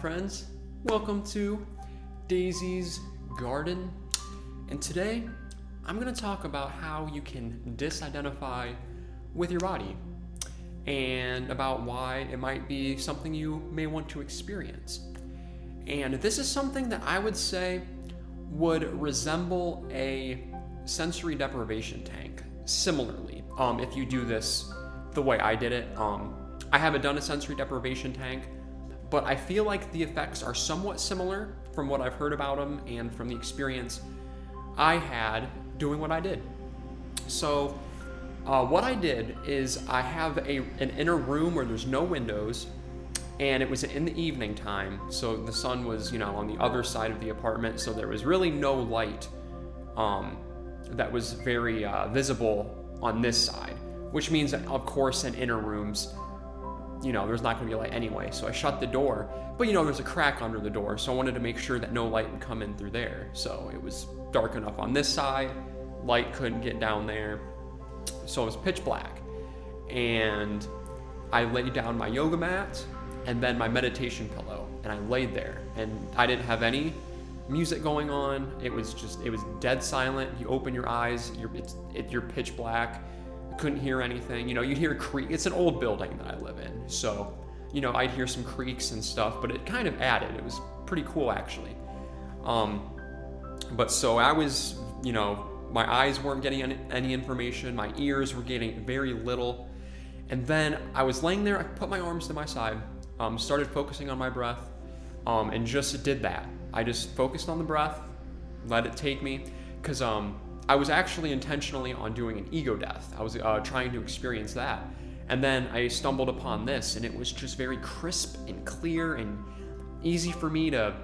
friends, welcome to Daisy's Garden, and today I'm going to talk about how you can disidentify with your body and about why it might be something you may want to experience. And this is something that I would say would resemble a sensory deprivation tank similarly, if you do this the way I did it. I haven't done a sensory deprivation tank, but I feel like the effects are somewhat similar from what I've heard about them and from the experience I had doing what I did. So what I did is I have an inner room where there's no windows, and it was in the evening time, so the sun was, on the other side of the apartment, so there was really no light that was very visible on this side, which means that, of course, in inner rooms, there's not going to be light anyway. So I shut the door, but there's a crack under the door, so I wanted to make sure that no light would come in through there. So it was dark enough on this side, light couldn't get down there, so it was pitch black. And I laid down my yoga mat and then my meditation pillow, and I laid there, and I didn't have any music going on. It was dead silent. You open your eyes, you're pitch black. Couldn't hear anything. You'd hear creak. It's an old building that I live in, so I'd hear some creaks and stuff, but it kind of added. It was pretty cool, actually. But so I was, my eyes weren't getting any information. My ears were getting very little. And then I was laying there. I put my arms to my side, started focusing on my breath, and just did that. I just focused on the breath, let it take me, because I was actually intentionally on doing an ego death. I was trying to experience that. And then I stumbled upon this, and it was just very crisp and clear and easy for me to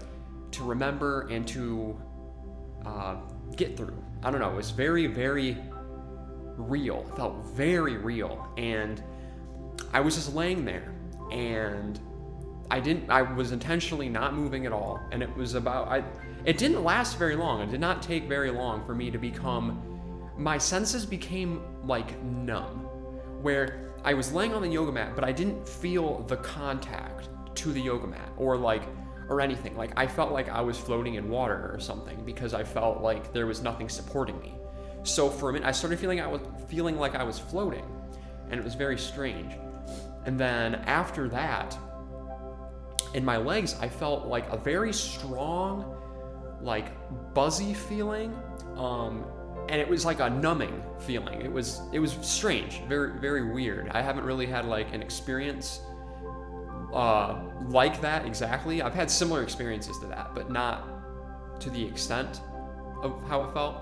remember and to get through. I don't know, it was very, very real. It felt very real. And I was just laying there, and I was intentionally not moving at all. And it was it didn't last very long. It did not take very long for me to my senses became like numb, where I was laying on the yoga mat, but I didn't feel the contact to the yoga mat or anything. Like I felt like I was floating in water or something, because I felt like there was nothing supporting me. So for a minute, I started feeling like I was floating, and it was very strange. And then after that, in my legs, I felt like a very strong, like buzzy feeling, and it was like a numbing feeling. It was strange, very, very weird. I haven't really had like an experience like that exactly. I've had similar experiences to that, but not to the extent of how it felt.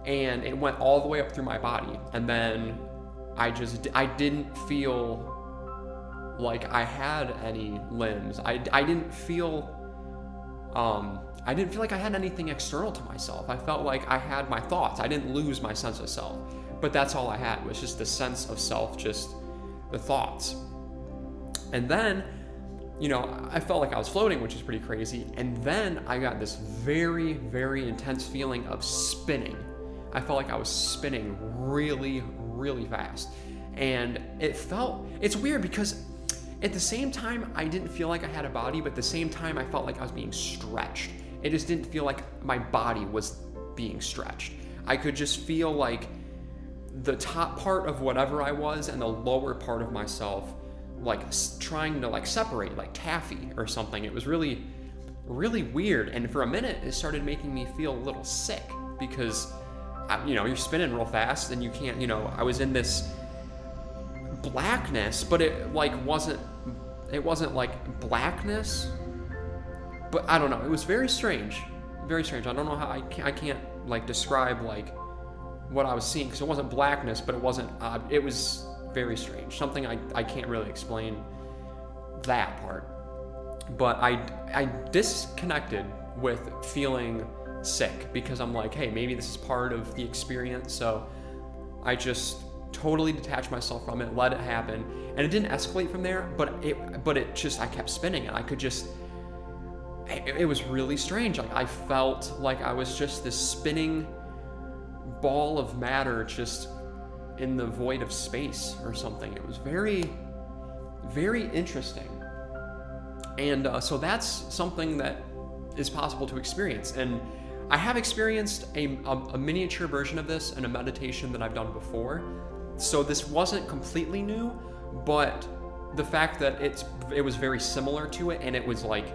And it went all the way up through my body, and then I didn't feel like I had any limbs. I didn't feel like I had anything external to myself. I felt like I had my thoughts. I didn't lose my sense of self, but that's all I had, was just the sense of self, just the thoughts. And then, I felt like I was floating, which is pretty crazy. And then I got this very, very intense feeling of spinning. I felt like I was spinning really, really fast. And it's weird, because at the same time, I didn't feel like I had a body, but at the same time, I felt like I was being stretched. It just didn't feel like my body was being stretched. I could just feel like the top part of whatever I was and the lower part of myself, like trying to separate, like taffy or something. It was really, really weird. And for a minute, it started making me feel a little sick, because, you're spinning real fast and you can't, I was in this blackness, but it wasn't like blackness, but I don't know, it was very strange. I don't know how I can't describe what I was seeing, because it wasn't blackness, but it wasn't it was very strange, something I can't really explain that part. But I disconnected with feeling sick, because I'm like, hey, maybe this is part of the experience. So I just totally detached myself from it, let it happen, and it didn't escalate from there, but I kept spinning, and I could just, it was really strange. I felt like I was just this spinning ball of matter, just in the void of space or something. It was very, very interesting. And so that's something that is possible to experience. And I have experienced a miniature version of this in a meditation that I've done before. So this wasn't completely new, but the fact that it was very similar to it and it was like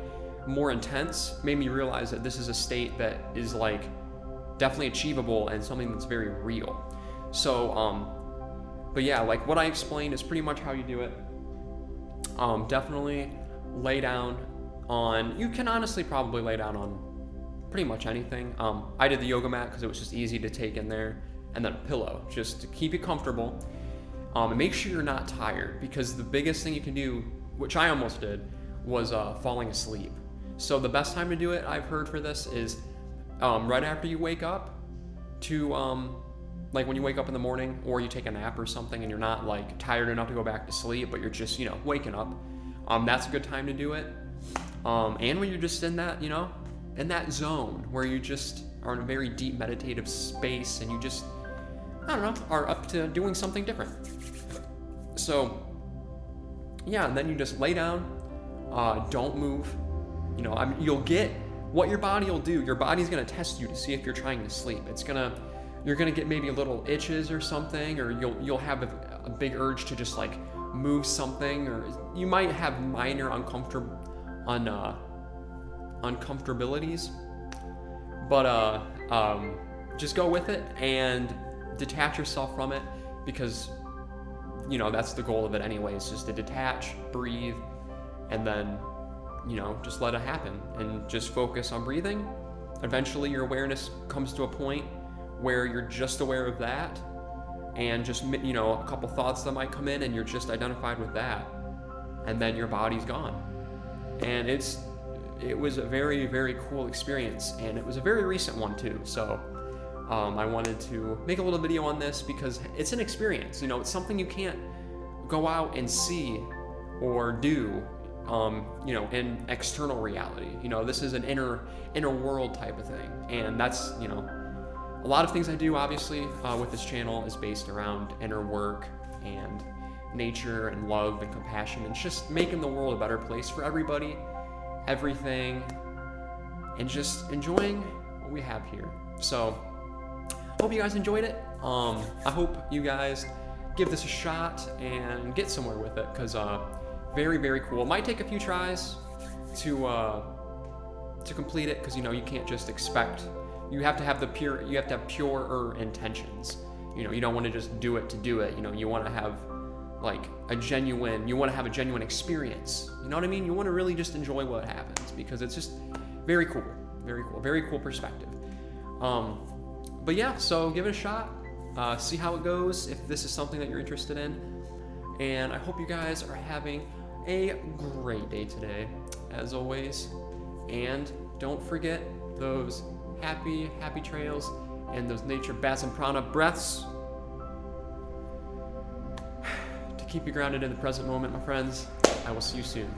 more intense made me realize that this is a state that is like definitely achievable and something that's very real. So, but yeah, like what I explained is pretty much how you do it. Definitely lay down on, you can honestly probably lay down on pretty much anything. I did the yoga mat because it was just easy to take in there, and then a pillow just to keep you comfortable. And make sure you're not tired, because the biggest thing you can do, which I almost did, was falling asleep. So the best time to do it, I've heard for this, is right after you wake up to like when you wake up in the morning, or you take a nap or something and you're not like tired enough to go back to sleep, but you're just, you know, waking up. That's a good time to do it. And when you're just in that, you know, in that zone where you just are in a very deep meditative space and you just, I don't know, are up to doing something different. So yeah, and then you just lay down, don't move. You know, you'll get what your body will do. Your body's gonna test you to see if you're trying to sleep. You're gonna get maybe little itches or something, or you'll have a big urge to just like move something, or you might have minor uncomfortabilities, but just go with it and detach yourself from it, because you know that's the goal of it anyway. It's just to detach, breathe, and then, you know, just let it happen and just focus on breathing. Eventually your awareness comes to a point where you're just aware of that, and just, you know, a couple thoughts that might come in and you're just identified with that, and then your body's gone. And it was a very, very cool experience, and it was a very recent one too. So I wanted to make a little video on this because it's an experience. You know, it's something you can't go out and see or do, you know, in external reality. You know, this is an inner world type of thing, and that's, you know, a lot of things I do obviously with this channel is based around inner work and nature and love and compassion, and just making the world a better place for everybody, everything, and just enjoying what we have here. So hope you guys enjoyed it. I hope you guys give this a shot and get somewhere with it, because very, very cool. It might take a few tries to complete it, because, you know, you can't just expect, you have to have purer intentions. You know, you don't want to just do it to do it. You know, you want to have like a genuine experience. You know what I mean? You want to really just enjoy what happens, because it's just very cool, very cool perspective. But yeah, so give it a shot, see how it goes, if this is something that you're interested in. And I hope you guys are having a great day today, as always. And don't forget those happy trails and those nature bats and prana breaths to keep you grounded in the present moment, my friends. I will see you soon.